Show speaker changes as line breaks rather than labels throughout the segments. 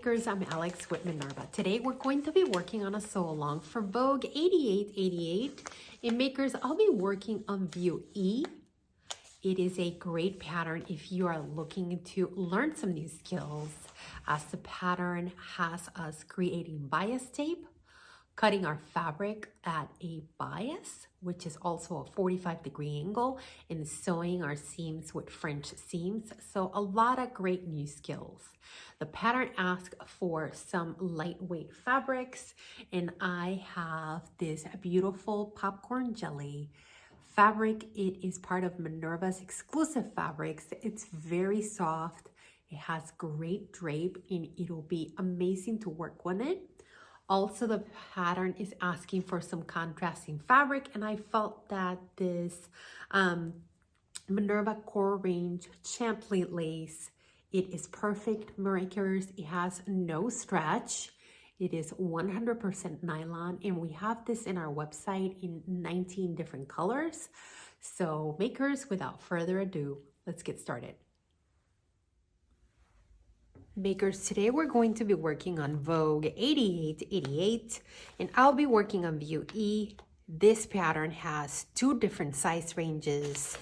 makers, I'm Alex with Minerva. Today we're going to be working on a sew-along for Vogue 8888. In makers, I'll be working on view E. It is a great pattern if you are looking to learn some new skills, as the pattern has us creating bias tape, cutting our fabric at a bias, which is also a 45-degree angle, and sewing our seams with French seams. So a lot of great new skills. The pattern asks for some lightweight fabrics, and I have this beautiful popcorn jelly fabric. It is part of Minerva's Exclusive Fabrics. It's very soft. It has great drape, and it'll be amazing to work with it. Also, the pattern is asking for some contrasting fabric, and I felt that this Minerva Core Range Champlin lace, it is perfect, makers. It has no stretch. It is 100% nylon, and we have this in our website in 19 different colors. So makers, without further ado, let's get started. Makers, today we're going to be working on Vogue 8888, and I'll be working on view E. This pattern has two different size ranges.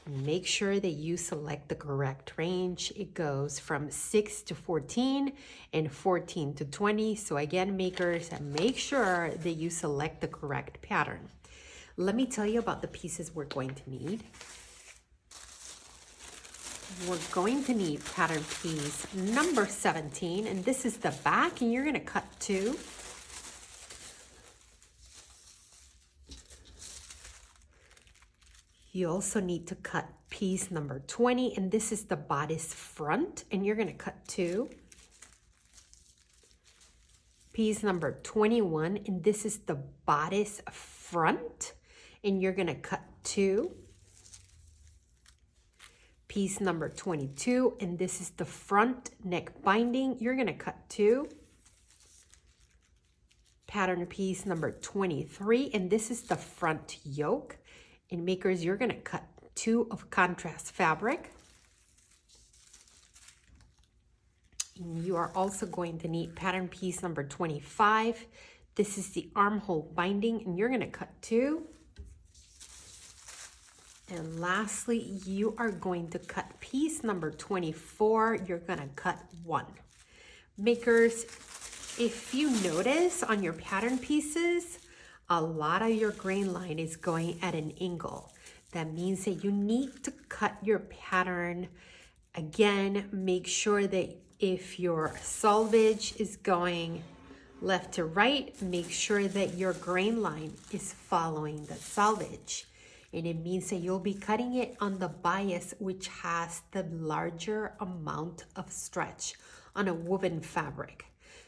Make sure that you select the correct range. It goes from 6 to 14 and 14 to 20. So again, makers, make sure that you select the correct pattern. Let me tell you about the pieces we're going to need. We're going to need pattern piece number 17, and this is the back, and you're going to cut 2. You also need to cut piece number 20, and this is the bodice front, and you're going to cut 2. Piece number 21, and this is the bodice front, and you're going to cut 2. Piece number 22, and this is the front neck binding. You're going to cut 2. Pattern piece number 23, and this is the front yoke. And makers, you're going to cut 2 of contrast fabric. And you are also going to need pattern piece number 25. This is the armhole binding, and you're going to cut 2. And lastly, you are going to cut piece number 24. You're going to cut 1. Makers, if you notice on your pattern pieces, a lot of your grain line is going at an angle. That means that you need to cut your pattern. Again, make sure that if your selvage is going left to right, make sure that your grain line is following the selvage. And it means that you'll be cutting it on the bias, which has the larger amount of stretch on a woven fabric.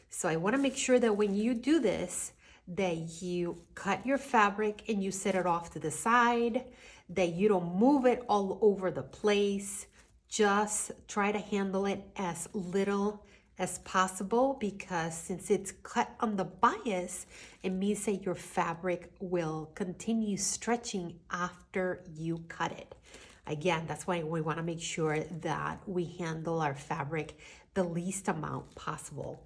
So I want to make sure that when you do this, that you cut your fabric and you set it off to the side, that you don't move it all over the place. Just try to handle it as little as possible, because since it's cut on the bias, it means that your fabric will continue stretching after you cut it. Again, that's why we want to make sure that we handle our fabric the least amount possible.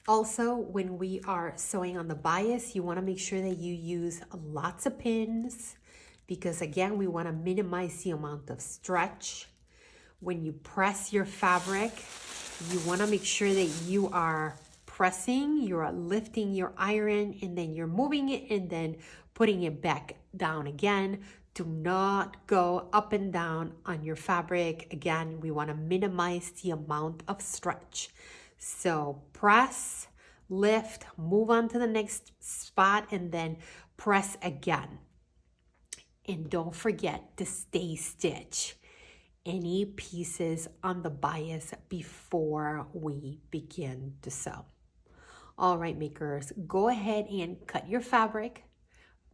Also, when we are sewing on the bias, you want to make sure that you use lots of pins, because again, we want to minimize the amount of stretch. When you press your fabric, you want to make sure that you are pressing, you're lifting your iron, and then you're moving it and then putting it back down again. Do not go up and down on your fabric. Again, we want to minimize the amount of stretch. So press, lift, move on to the next spot, and then press again. And don't forget to stay stitch any pieces on the bias before we begin to sew. All right, makers, go ahead and cut your fabric,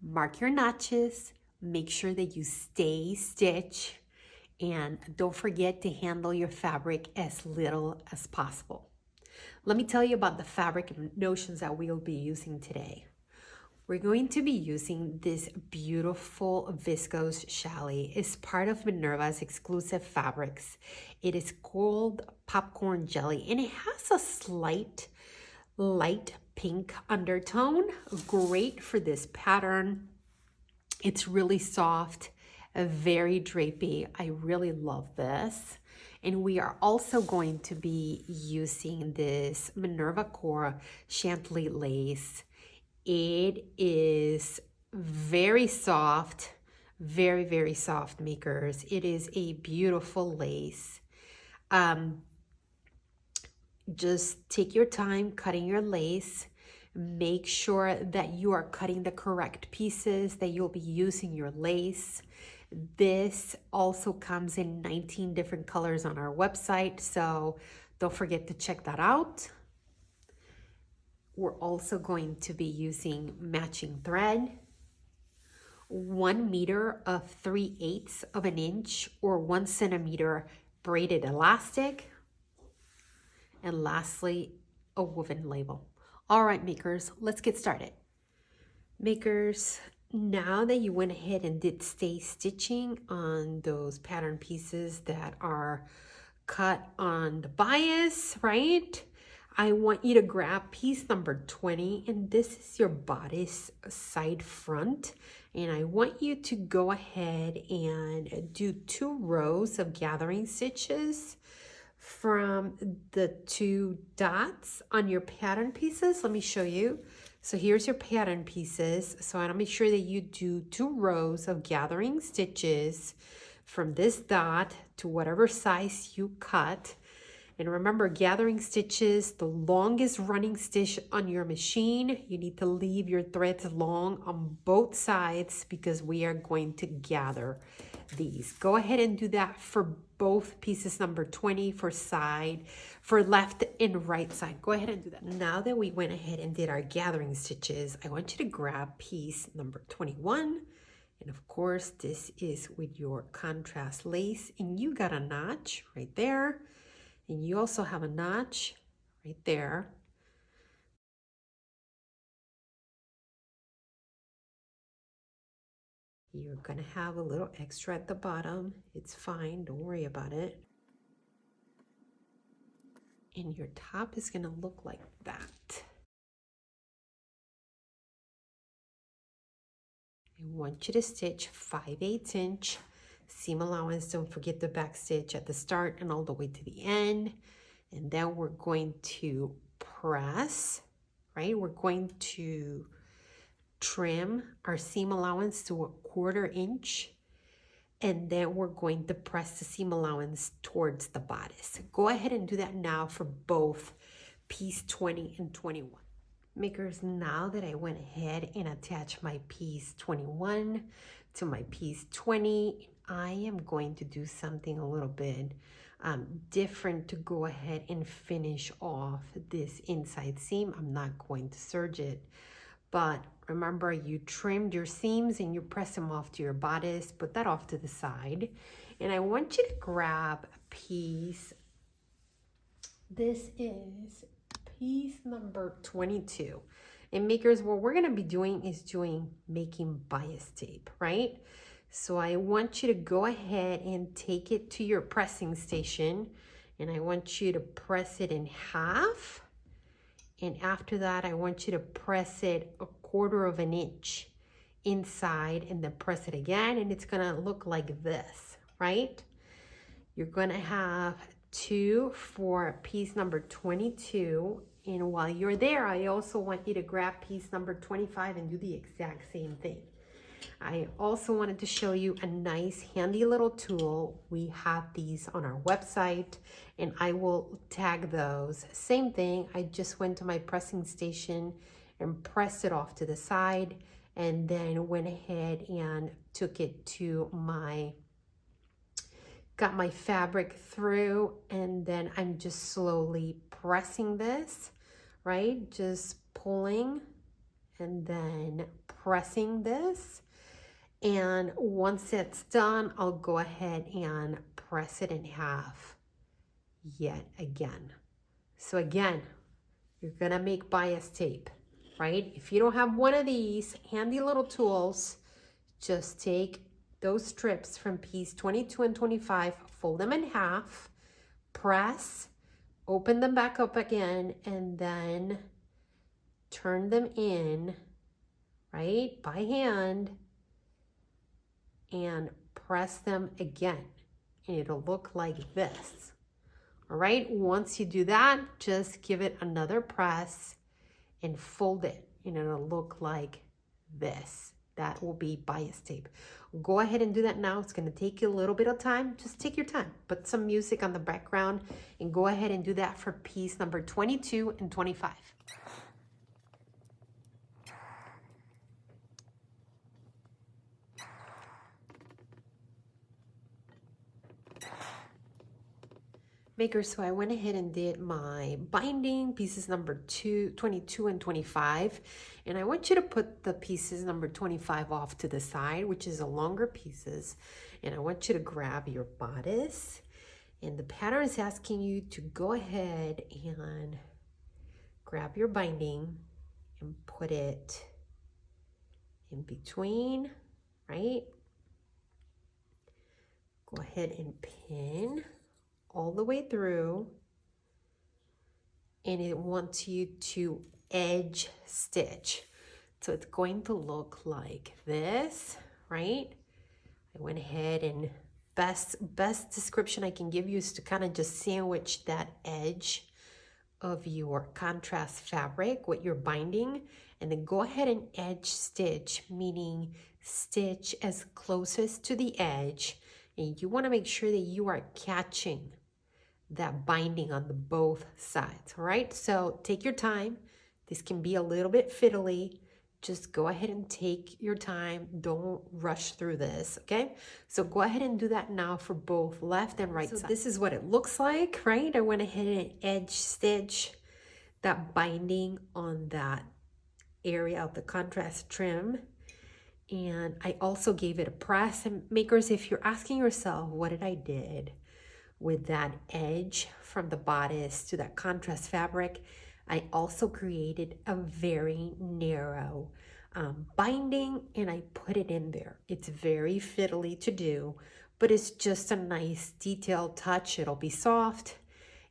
mark your notches, make sure that you stay stitch, and don't forget to handle your fabric as little as possible. Let me tell you about the fabric notions that we'll be using today. We're going to be using this beautiful viscose challis. It's part of Minerva's exclusive fabrics. It is called popcorn jelly and it has a slight light pink undertone. Great for this pattern. It's really soft, very drapey. I really love this. And we are also going to be using this Minerva Core Chantilly lace. It is very soft, very, very soft, makers. It is a beautiful lace. Just take your time cutting your lace. Make sure that you are cutting the correct pieces, that you'll be using your lace. This also comes in 19 different colors on our website, so don't forget to check that out. We're also going to be using matching thread, 1 meter of 3/8 of an inch or 1 centimeter braided elastic, and lastly, a woven label. All right, makers, let's get started. Makers, now that you went ahead and did stay stitching on those pattern pieces that are cut on the bias, right? I want you to grab piece number 20, and this is your bodice side front. And I want you to go ahead and do 2 rows of gathering stitches from the 2 dots on your pattern pieces. Let me show you. So here's your pattern pieces. So I want to make sure that you do 2 rows of gathering stitches from this dot to whatever size you cut. And remember, gathering stitches, the longest running stitch on your machine, you need to leave your threads long on both sides because we are going to gather these. Go ahead and do that for both pieces number 20 for left and right side. Go ahead and do that. Now that we went ahead and did our gathering stitches, I want you to grab piece number 21. And of course, this is with your contrast lace, and you got a notch right there. And you also have a notch right there. You're gonna have a little extra at the bottom. It's fine, don't worry about it. And your top is gonna look like that. I want you to stitch 5/8 inch seam allowance. Don't forget the back stitch at the start and all the way to the end. And then we're going to press, right? We're going to trim our seam allowance to 1/4 inch. And then we're going to press the seam allowance towards the bodice. Go ahead and do that now for both piece 20 and 21. Makers, now that I went ahead and attached my piece 21 to my piece 20, I am going to do something a little bit different to go ahead and finish off this inside seam. I'm not going to serge it, but remember, you trimmed your seams and you press them off to your bodice. Put that off to the side, and I want you to grab a piece. This is piece number 22. And makers, what we're going to be doing is making bias tape, right? So I want you to go ahead and take it to your pressing station, and I want you to press it in half. And after that, I want you to press it 1/4 inch inside, and then press it again, and it's gonna look like this, right? You're gonna have 2 for piece number 22. And while you're there, I also want you to grab piece number 25 and do the exact same thing. I also wanted to show you a nice handy little tool. We have these on our website, and I will tag those. Same thing, I just went to my pressing station and pressed it off to the side, and then went ahead and took it to got my fabric through, and then I'm just slowly pressing this, right? Just pulling and then pressing this. And once it's done, I'll go ahead and press it in half yet again. So again, you're gonna make bias tape. right? If you don't have one of these handy little tools, just take those strips from piece 22 and 25, fold them in half, press, open them back up again, and then turn them in, right, by hand, and press them again. And it'll look like this. All right, once you do that, just give it another press and fold it, and it'll look like this. That will be bias tape. Go ahead and do that now. It's going to take you a little bit of time. Just take your time. Put some music on the background and go ahead and do that for piece number 22 and 25. Makers, so I went ahead and did my binding pieces number 22 and 25, and I want you to put the pieces number 25 off to the side, which is the longer pieces, and I want you to grab your bodice, and the pattern is asking you to go ahead and grab your binding and put it in between, right? Go ahead and pin all the way through, and it wants you to edge stitch. So it's going to look like this, right? I went ahead and best description I can give you is to kind of just sandwich that edge of your contrast fabric with your binding, and then go ahead and edge stitch, meaning stitch as closest to the edge, and you want to make sure that you are catching that binding on the both sides. All right, so take your time. This can be a little bit fiddly. Just go ahead and take your time. Don't rush through this, okay? So go ahead and do that now for both left and right side. This is what it looks like, right? I went ahead and edge stitch that binding on that area of the contrast trim, and I also gave it a press. And makers, if you're asking yourself, what did I did with that edge from the bodice to that contrast fabric, I also created a very narrow binding, and I put it in there. It's very fiddly to do, but it's just a nice detailed touch. It'll be soft,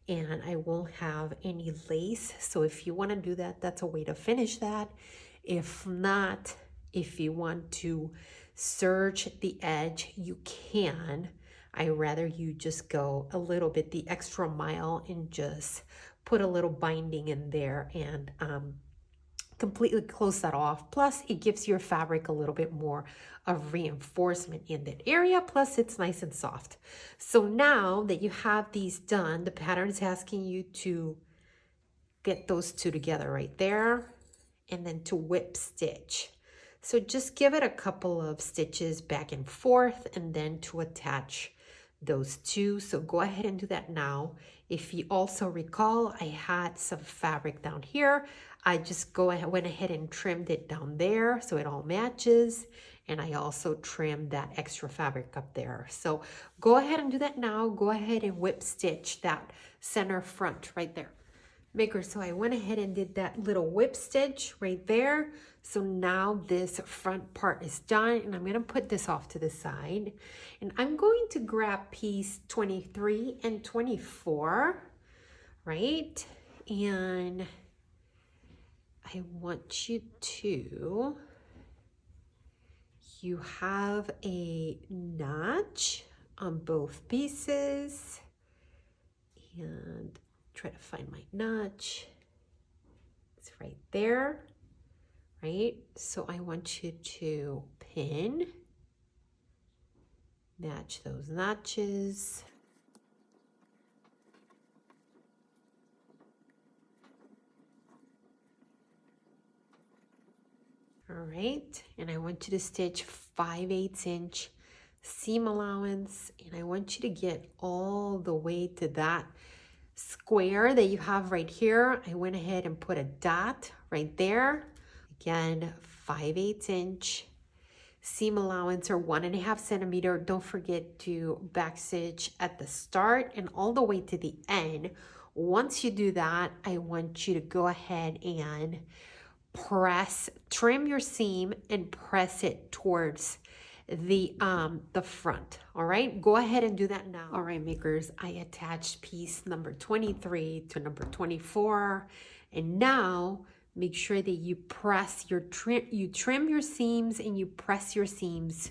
and I won't have any lace. So if you want to do that, that's a way to finish that. If not, if you want to serge the edge, you can. I rather you just go a little bit the extra mile and just put a little binding in there and completely close that off. Plus, it gives your fabric a little bit more of reinforcement in that area. Plus, it's nice and soft. So now that you have these done, the pattern is asking you to get those two together right there, and then to whip stitch. So just give it a couple of stitches back and forth, and then to attach those two. So go ahead and do that now. If you also recall, I had some fabric down here. I just went ahead and trimmed it down there so it all matches, and I also trimmed that extra fabric up there. So go ahead and do that now. Go ahead and whip stitch that center front right there. Makers, so I went ahead and did that little whip stitch right there. So now this front part is done, and I'm going to put this off to the side, and I'm going to grab piece 23 and 24, right? And I want you have a notch on both pieces, and try to find my notch. It's right there, right? So I want you to pin, match those notches. All right, and I want you to stitch 5/8 inch seam allowance, and I want you to get all the way to that square that you have right here. I went ahead and put a dot right there. Again, 5/8 inch seam allowance, or 1.5 centimeter. Don't forget to back stitch at the start and all the way to the end. Once you do that, I want you to go ahead and trim your seam and press it towards the front. All right, go ahead and do that now. All right, makers, I attached piece number 23 to number 24, and now make sure that you trim your seams and you press your seams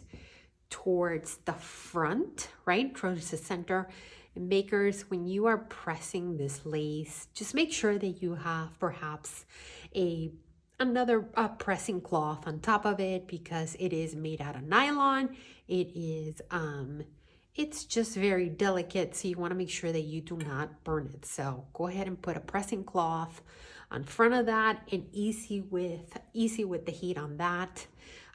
towards the front, right, towards the center. And makers, when you are pressing this lace, just make sure that you have perhaps another pressing cloth on top of it, because it is made out of nylon. It's just very delicate, so you want to make sure that you do not burn it. So go ahead and put a pressing cloth on front of that, and easy with the heat on that.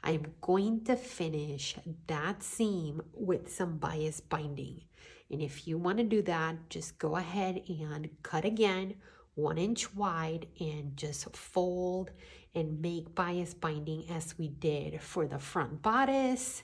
I'm going to finish that seam with some bias binding. And if you want to do that, just go ahead and cut again 1 inch wide and just fold and make bias binding as we did for the front bodice,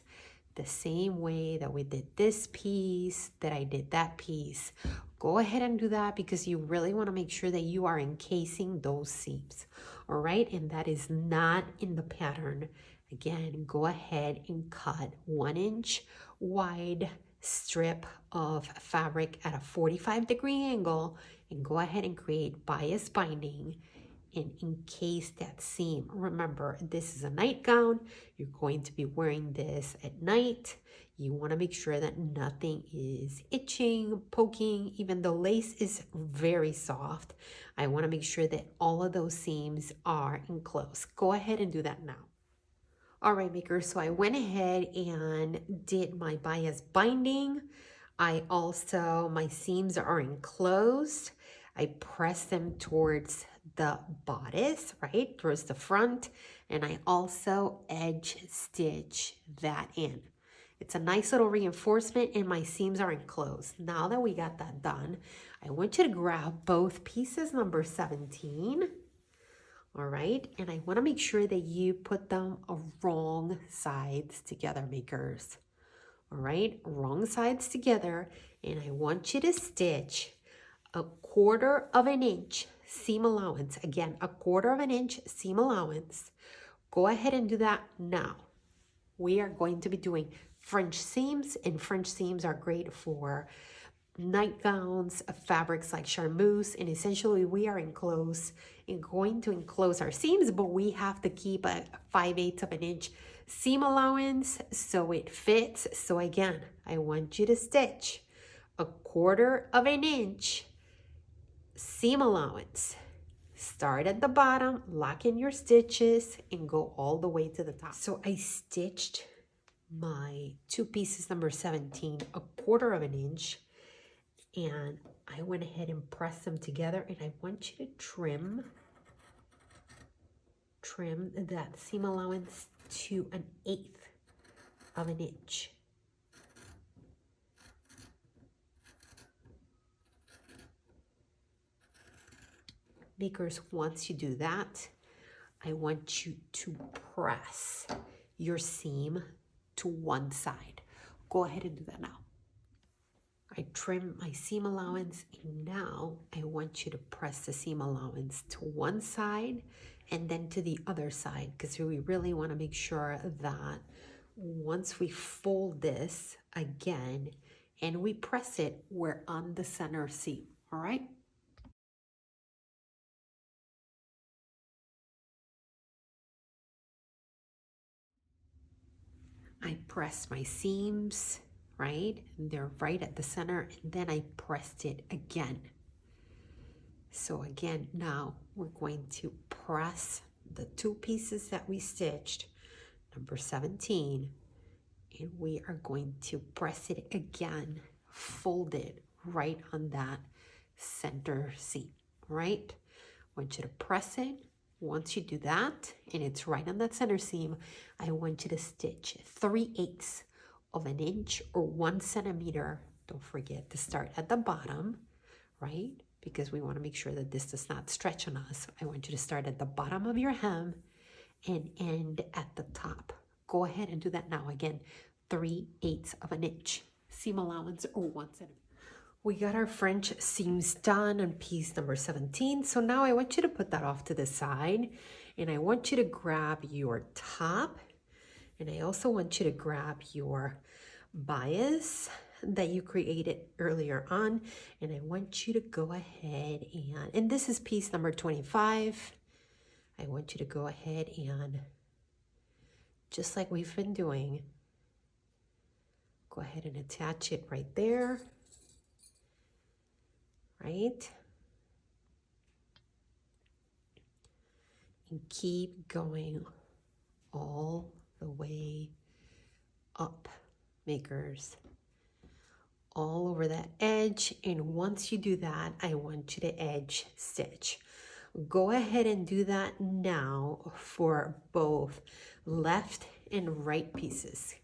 the same way that we did this piece, that I did that piece. Go ahead and do that, because you really want to make sure that you are encasing those seams. All right, and that is not in the pattern. Again, go ahead and cut 1 inch wide strip of fabric at a 45-degree angle, and go ahead and create bias binding and encase that seam. Remember, this is a nightgown. You're going to be wearing this at night. You want to make sure that nothing is itching, poking. Even though lace is very soft, I want to make sure that all of those seams are enclosed. Go ahead and do that now. All right, makers, so I went ahead and did my bias binding. My seams are enclosed. I press them towards the bodice, right, towards the front, and I also edge stitch that in. It's a nice little reinforcement, and my seams are enclosed. Now that we got that done, I want you to grab both pieces number 17. All right, and I want to make sure that you put them wrong sides together, makers. All right, wrong sides together, and I want you to stitch 1/4 of an inch seam allowance. Again, 1/4 of an inch seam allowance. Go ahead and do that now. We are going to be doing French seams, and French seams are great for nightgowns, fabrics like charmeuse, and essentially we are going to enclose our seams, but we have to keep a 5/8 of an inch seam allowance so it fits. So again, I want you to stitch 1/4 of an inch seam allowance. Start at the bottom, lock in your stitches, and go all the way to the top. So I stitched my 2 pieces number 17 1/4 of an inch, and I went ahead and pressed them together, and I want you to trim that seam allowance to 1/8 of an inch. Makers, once you do that, I want you to press your seam to one side. Go ahead and do that now. I trim my seam allowance, and now I want you to press the seam allowance to one side and then to the other side, because we really want to make sure that once we fold this again and we press it, we're on the center seam. All right. I pressed my seams, right? And they're right at the center, and then I pressed it again. So again, now we're going to press the 2 pieces that we stitched, number 17, and we are going to press it again, fold it right on that center seam, right? I want you to press it. Once you do that, and it's right on that center seam, I want you to stitch 3/8 of an inch or 1 centimeter. Don't forget to start at the bottom, right? Because we want to make sure that this does not stretch on us. I want you to start at the bottom of your hem and end at the top. Go ahead and do that now. Again, 3/8 of an inch seam allowance or 1 centimeter. We got our French seams done on piece number 17. So now I want you to put that off to the side, And I want you to grab your top, and I also want you to grab your bias that you created earlier on, and I want you to go ahead and this is piece number 25. I want you to go ahead and, just like we've been doing, go ahead and attach it right there, right? And keep going all the way up, makers, all over that edge. And once you do that, I want you to edge stitch. Go ahead and do that now for both left and right pieces.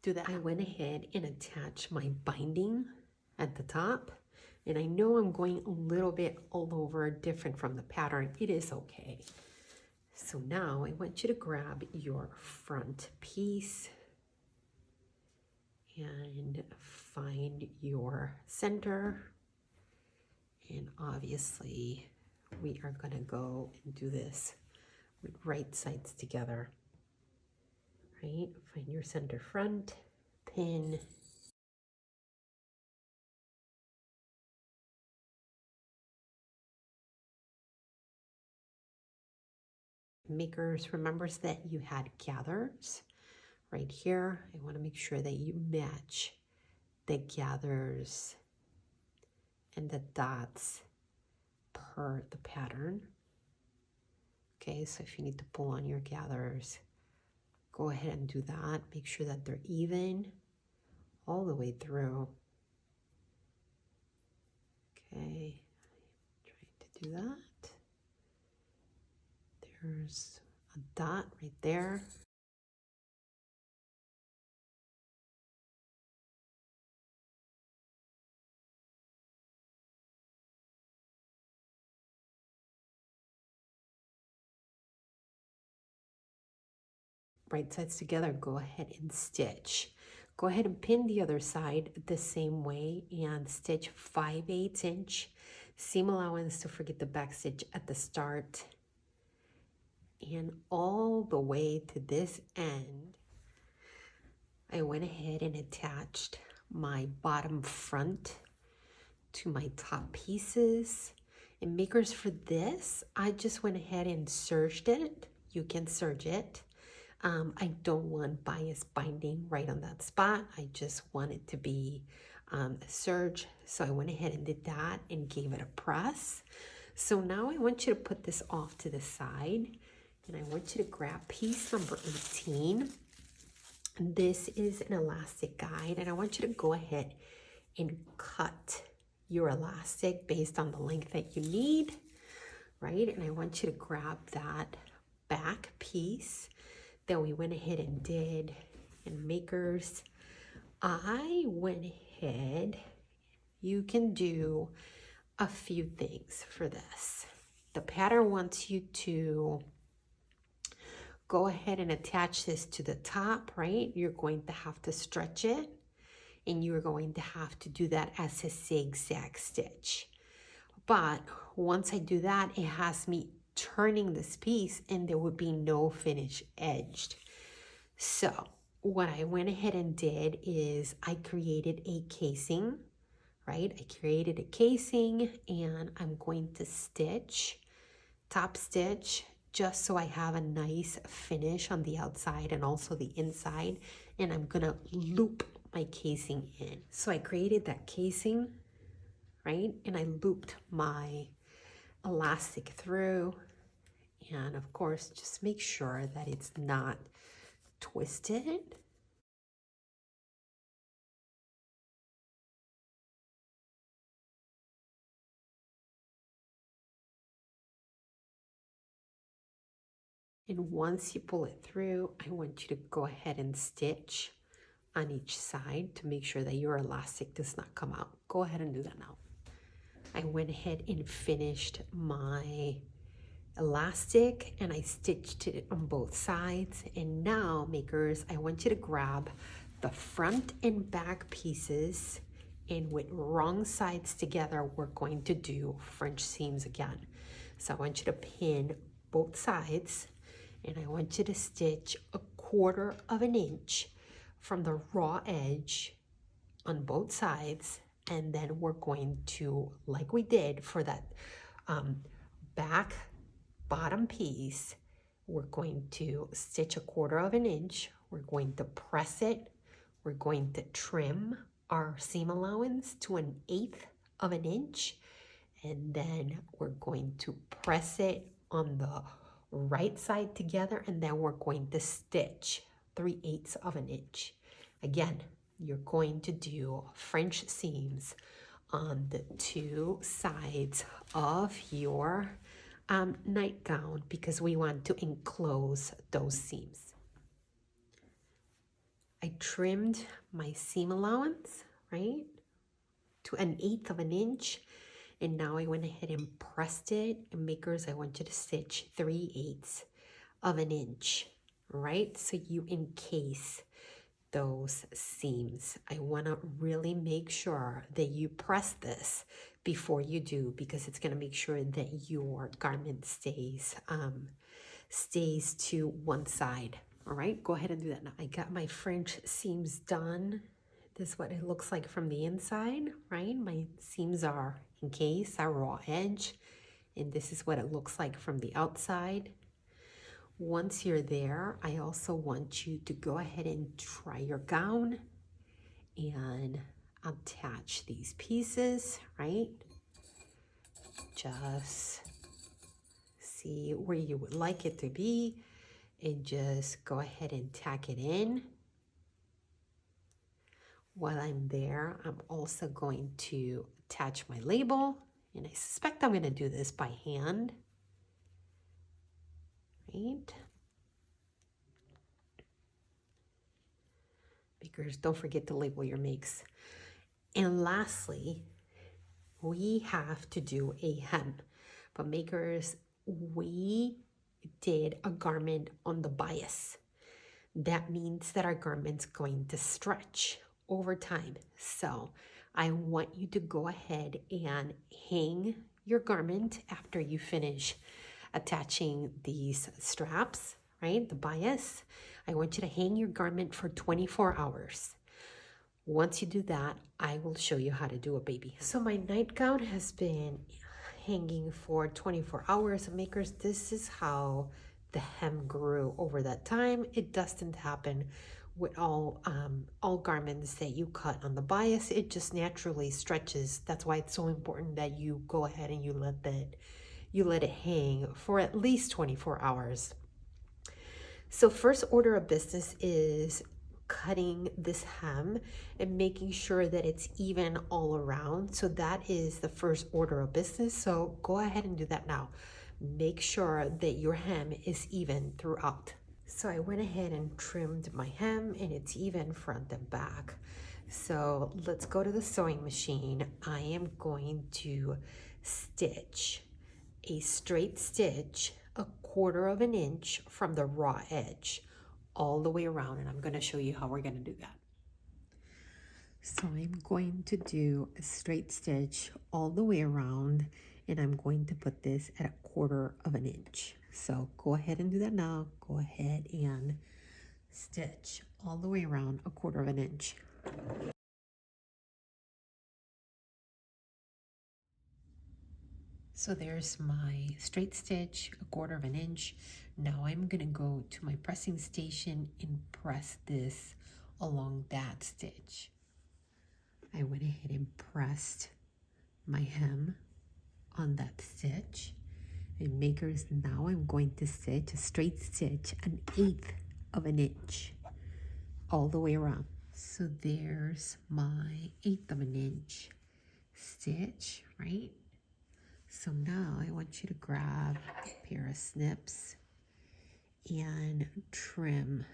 Do that. I went ahead and attached my binding at the top, and I know I'm going a little bit all over different from the pattern. It is okay. So now I want you to grab your front piece and find your center, and obviously we are going to go and do this with right sides together, right? Find your center front, pin, makers, remembers that you had gathers right here. I want to make sure that you match the gathers and the dots per the pattern. Okay, so if you need to pull on your gathers, go ahead and do that. Make sure that they're even all the way through. Okay, trying to do that. There's a dot right there. Right sides together, go ahead and stitch. Go ahead and pin the other side the same way and stitch 5/8 inch seam allowance to forget the back stitch at the start, and all the way to this end. I went ahead and attached my bottom front to my top pieces. And makers, for this, I just went ahead and serged it. You can serge it. I don't want bias binding right on that spot. I just want it to be serge. So I went ahead and did that and gave it a press. So now I want you to put this off to the side, and I want you to grab piece number 18. This is an elastic guide, and I want you to go ahead and cut your elastic based on the length that you need, right? And I want you to grab that back piece that we went ahead and did. And makers, I went ahead, you can do a few things for this. The pattern wants you to go ahead and attach this to the top, right? You're going to have to stretch it, and you're going to have to do that as a zigzag stitch. But once I do that, it has me turning this piece, and there would be no finish edged. So what I went ahead and did is I created a casing, right? I created a casing, and I'm going to stitch, top stitch, just so I have a nice finish on the outside and also the inside. And I'm gonna loop my casing in. So I created that casing, right? And I looped my elastic through. And of course, just make sure that it's not twisted. And once you pull it through, I want you to go ahead and stitch on each side to make sure that your elastic does not come out. Go ahead and do that now. I went ahead and finished my elastic, and I stitched it on both sides. And now, makers, I want you to grab the front and back pieces, and with wrong sides together, we're going to do French seams again. So I want you to pin both sides. and I want you to stitch 1/4 of an inch from the raw edge on both sides, and then we're going to, like we did for that back bottom piece, we're going to stitch 1/4 of an inch, we're going to press it, we're going to trim our seam allowance to 1/8 of an inch, and then we're going to press it on the right side together, and then we're going to stitch 3/8 of an inch. Again, you're going to do French seams on the 2 sides of your nightgown because we want to enclose those seams. I trimmed my seam allowance, right, to 1/8 of an inch, and now I went ahead and pressed it. And makers, I want you to stitch 3/8 of an inch, right, so you encase those seams. I want to really make sure that you press this before you do, because it's going to make sure that your garment stays to one side. All right, go ahead and do that now. I got my French seams done. This is what it looks like from the inside, right? My seams are encased, our raw edge, and this is what it looks like from the outside. Once you're there, I also want you to go ahead and try your gown and attach these pieces, right? Just see where you would like it to be and just go ahead and tack it in. While I'm there, I'm also going to attach my label, and I suspect I'm going to do this by hand, right? Makers, don't forget to label your makes. And lastly, we have to do a hem. But makers, we did a garment on the bias. That means that our garment's going to stretch over time. So I want you to go ahead and hang your garment after you finish attaching these straps, right? The bias. I want you to hang your garment for 24 hours. Once you do that, I will show you how to do a baby. So my nightgown has been hanging for 24 hours. Makers, this is how the hem grew over that time. It doesn't happen with all garments that you cut on the bias. It just naturally stretches. That's why it's so important that you go ahead and you let it hang for at least 24 hours. So first order of business is cutting this hem and making sure that it's even all around. So that is the first order of business. So go ahead and do that now. Make sure that your hem is even throughout. So I went ahead and trimmed my hem, and it's even front and back. So let's go to the sewing machine. I am going to stitch a straight stitch 1/4 of an inch from the raw edge all the way around, and I'm going to show you how we're going to do that. So I'm going to do a straight stitch all the way around, and I'm going to put this at 1/4 of an inch. So go ahead and do that now. Go ahead and stitch all the way around 1/4 of an inch. So there's my straight stitch, 1/4 of an inch. Now I'm gonna go to my pressing station and press this along that stitch. I went ahead and pressed my hem on that stitch. And makers, now I'm going to stitch a straight stitch 1/8 of an inch all the way around. So there's my 1/8 of an inch stitch, right? So now I want you to grab a pair of snips and trim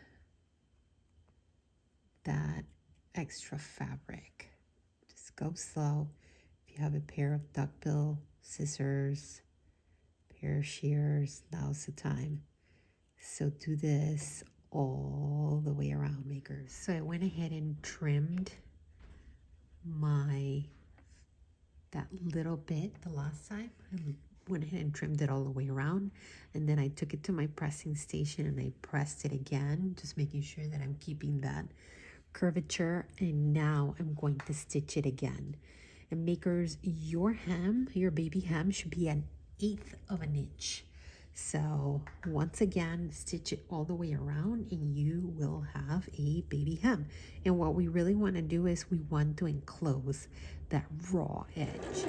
that extra fabric. Just go slow. If you have a pair of duckbill scissors, pair of shears, now's the time. So do this all the way around, makers. So I went ahead and trimmed that little bit the last time. I went ahead and trimmed it all the way around. And then I took it to my pressing station and I pressed it again, just making sure that I'm keeping that curvature. And now I'm going to stitch it again. And makers, your hem, your baby hem should be 1/8 of an inch. So once again, stitch it all the way around and you will have a baby hem. And what we really want to do is we want to enclose that raw edge.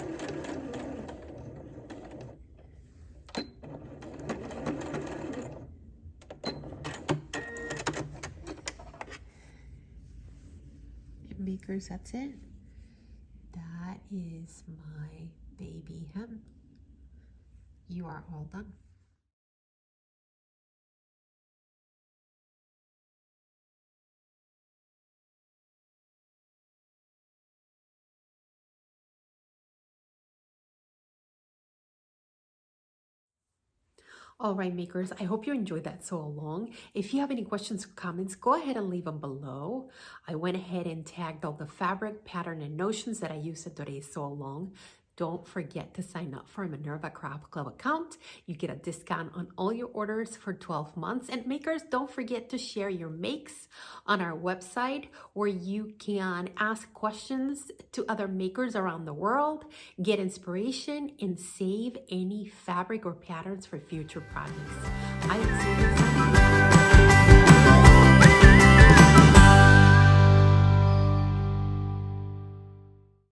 And makers, that's it. That is my baby hem. You are all done. All right, makers, I hope you enjoyed that sew along. If you have any questions or comments, go ahead and leave them below. I went ahead and tagged all the fabric, pattern, and notions that I used in today's sew along. Don't forget to sign up for a Minerva Craft Club account. You get a discount on all your orders for 12 months. And makers, don't forget to share your makes on our website where you can ask questions to other makers around the world, get inspiration, and save any fabric or patterns for future projects. I will see you next time.